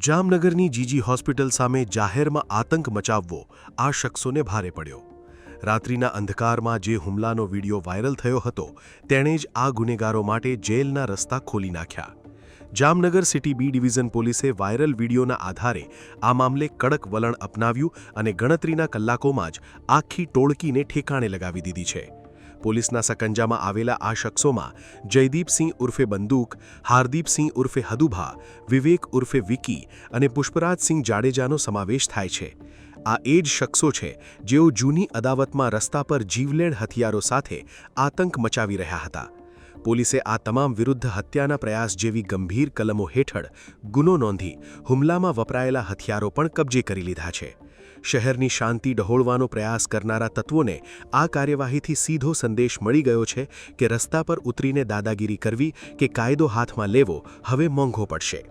જામનગરની જીજી હોસ્પિટલ સામે જાહેરમાં આતંક મચાવવો આ શખ્સોને ભારે પડ્યો. રાત્રિના અંધકારમાં જે હુમલાનો વિડીયો વાયરલ થયો હતો તેણે જ આ ગુનેગારો માટે જેલના રસ્તા ખોલી નાખ્યા. જામનગર સિટી બી ડિવિઝન પોલીસે વાયરલ વિડીયોના આધારે આ મામલે કડક વલણ અપનાવ્યું અને ગણતરીના કલાકોમાં જ આખી ટોળકીને ઠેકાણે લગાવી દીધી છે. પોલીસના સકંજામાં આવેલા આ શખ્સોમાં જયદીપસિંહ ઉર્ફે બંદૂક, હાર્દીપસિંહ ઉર્ફે હદુભા, વિવેક ઉર્ફે વિકી અને પુષ્પરાજસિંહ જાડેજાનો સમાવેશ થાય છે. આ એ જ શખ્સો છે જેઓ જૂની અદાવતમાં રસ્તા પર જીવલેણ હથિયારો સાથે આતંક મચાવી રહ્યા હતા. પોલીસે આ તમામ વિરુદ્ધ હત્યાના પ્રયાસ જેવી ગંભીર કલમો હેઠળ ગુનો નોંધી હુમલામાં વપરાયેલા હથિયારો પણ કબજે કરી લીધા છે. શહેરની શાંતિ ડહોળવાનો પ્રયાસ કરનારા તત્વોને આ કાર્યવાહીથી સીધો સંદેશ મળી ગયો છે કે રસ્તા પર ઉતરીને દાદાગીરી કરવી કે કાયદો હાથમાં લેવો હવે મોંઘો પડશે.